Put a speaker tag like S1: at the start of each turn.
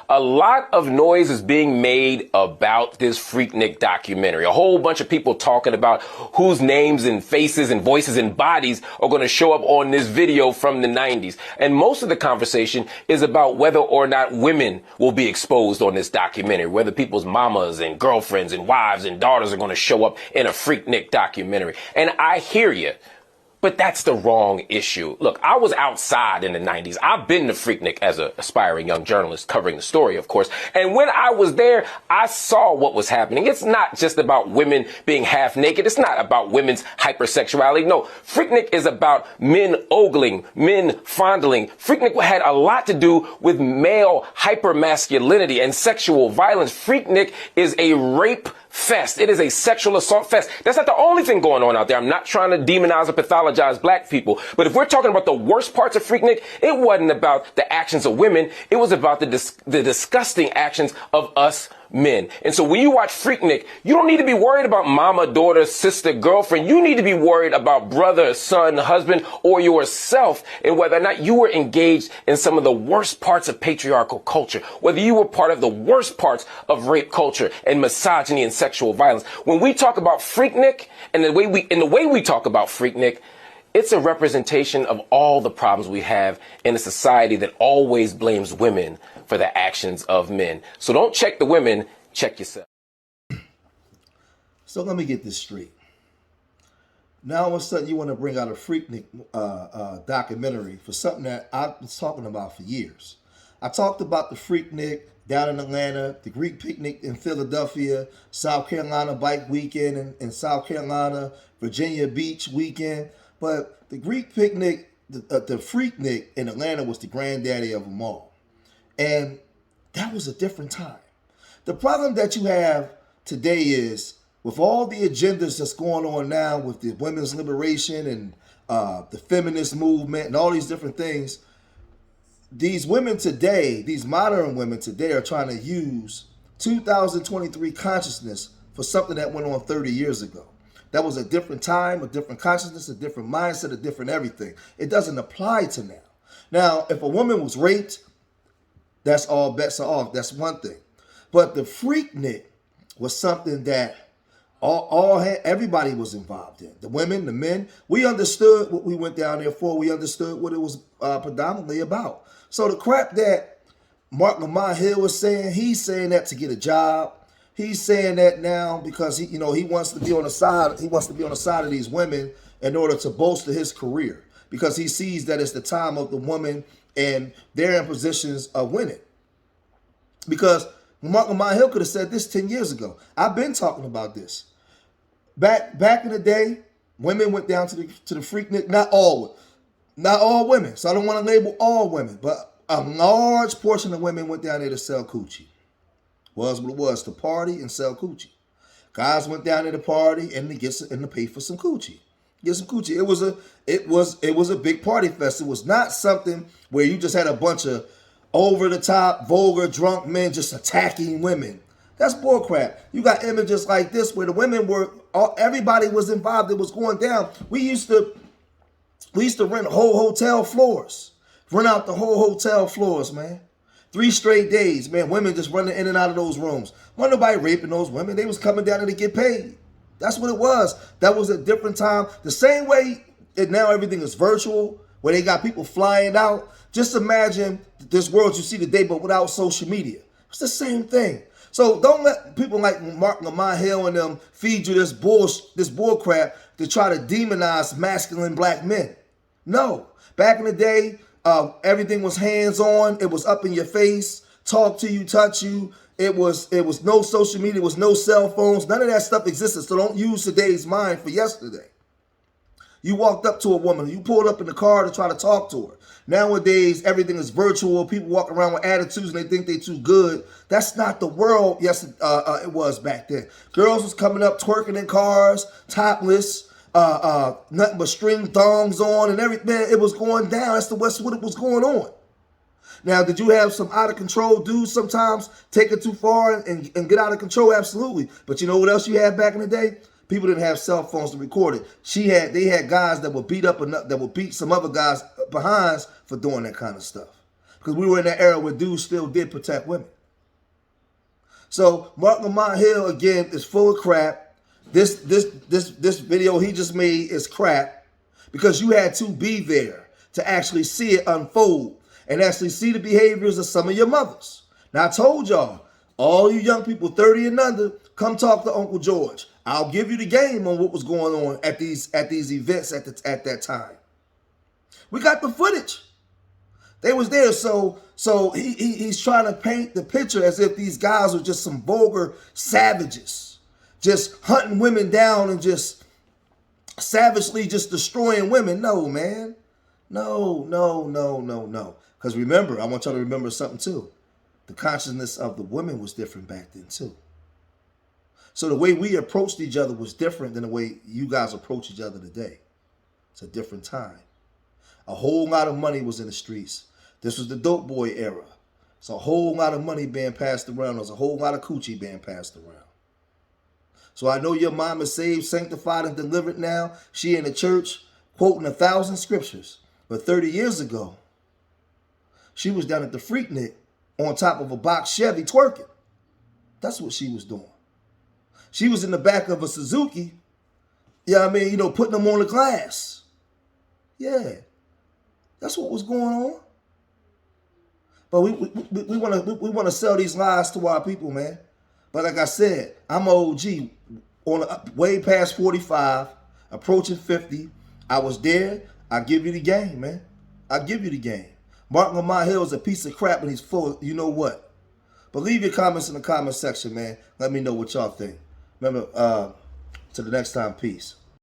S1: A lot of noise is being made about this Freaknik documentary. A whole bunch of people talking about whose names and faces and voices and bodies are going to show up on this video from the 90s. And most of the conversation is about whether or not women will be exposed on this documentary, whether people's mamas and girlfriends and wives and daughters are going to show up in a Freaknik documentary. And I hear you. But that's the wrong issue. Look, I was outside in the 90s. I've been to Freaknik as an aspiring young journalist covering the story, of course. And when I was there, I saw what was happening. It's not just about women being half naked. It's not about women's hypersexuality. No, Freaknik is about men ogling, men fondling. Freaknik had a lot to do with male hypermasculinity and sexual violence. Freaknik is a rape fest. It is a sexual assault fest. That's not the only thing going on out there. I'm not trying to demonize or pathologize black people. But if we're talking about the worst parts of Freaknik, it wasn't about the actions of women. It was about the disgusting actions of us men. And so when you watch Freaknik, you don't need to be worried about mama, daughter, sister, girlfriend. You need to be worried about brother, son, husband, or yourself, and whether or not you were engaged in some of the worst parts of patriarchal culture, whether you were part of the worst parts of rape culture and misogyny and sexual violence. When we talk about Freaknik and the way we talk about Freaknik, it's a representation of all the problems we have in a society that always blames women for the actions of men. So don't check the women, check yourself.
S2: So let me get this straight. Now all of a sudden you want to bring out a Freaknik documentary for something that I've been talking about for years. I talked about the Freaknik down in Atlanta, the Greek picnic in Philadelphia, South Carolina bike weekend in South Carolina, Virginia Beach weekend. But the Greek picnic, the Freaknik in Atlanta was the granddaddy of them all. And that was a different time. The problem that you have today is with all the agendas that's going on now with the women's liberation and the feminist movement and all these different things, these women today, these modern women today are trying to use 2023 consciousness for something that went on 30 years ago. That was a different time, a different consciousness, a different mindset, a different everything. It doesn't apply to now. Now, if a woman was raped, that's all bets are off. That's one thing. But the Freaknik was something that everybody was involved in. The women, the men. We understood what we went down there for. We understood what it was predominantly about. So the crap that Marc Lamont Hill was saying, he's saying that to get a job. He's saying that now because he wants to be on the side. He wants to be on the side of these women in order to bolster his career because he sees that it's the time of the woman and they're in positions of winning. Because Marc Lamont Hill could have said this 10 years ago. I've been talking about this. Back in the day, women went down to the Freaknik. Not all women. So I don't want to label all women, but a large portion of women went down there to sell coochie. Was what it was, to party and sell coochie. Guys went down there to party and to pay for some coochie. Get some coochie. It was a big party fest. It was not something where you just had a bunch of over the top, vulgar, drunk men just attacking women. That's bullcrap. You got images like this where the women everybody was involved. It was going down. We used to rent whole hotel floors. Rent out the whole hotel floors, man. 3 straight days, man. Women just running in and out of those rooms. Wasn't nobody raping those women. They was coming down there to get paid. That's what it was. That was a different time. The same way that now everything is virtual, where they got people flying out. Just imagine this world you see today, but without social media. It's the same thing. So don't let people like Marc Lamont Hill and them feed you this bull crap to try to demonize masculine black men. No. Back in the day, everything was hands-on. It was up in your face, talk to you, touch you. It was no social media. It was no cell phones. None of that stuff existed. So don't use today's mind for yesterday. You walked up to a woman. You pulled up in the car to try to talk to her. Nowadays, everything is virtual. People walk around with attitudes and they think they're too good. That's not the world it was back then. Girls was coming up twerking in cars, topless, nothing but string thongs on and everything. It was going down. That's what it was going on. Now, did you have some out of control dudes sometimes take it too far and get out of control? Absolutely. But you know what else you had back in the day? People didn't have cell phones to record it. They had guys that would beat some other guys behinds for doing that kind of stuff. Because we were in that era where dudes still did protect women. So Marc Lamont Hill again is full of crap. This video he just made is crap because you had to be there to actually see it unfold and actually see the behaviors of some of your mothers. Now I told y'all, all you young people 30 and under, come talk to Uncle George. I'll give you the game on what was going on at these events at that time. We got the footage. They was there, so he's trying to paint the picture as if these guys are just some vulgar savages, just hunting women down and just savagely just destroying women. No, man. No. Because remember, I want y'all to remember something too. The consciousness of the women was different back then too. So the way we approached each other was different than the way you guys approach each other today. It's a different time. A whole lot of money was in the streets. This was the dope boy era. It's a whole lot of money being passed around. There's a whole lot of coochie being passed around. So I know your mom is saved, sanctified, and delivered now. She in the church quoting 1,000 scriptures. But 30 years ago, she was down at the Freaknik on top of a box Chevy twerking. That's what she was doing. She was in the back of a Suzuki, putting them on the glass. Yeah, that's what was going on. But we want to sell these lies to our people, man. But like I said, I'm an OG way past 45, approaching 50. I was there. I give you the game, man. I give you the game. Marc Lamont Hill is a piece of crap and he's full of, you know what. But leave your comments in the comment section, man. Let me know what y'all think. Remember, till the next time, peace.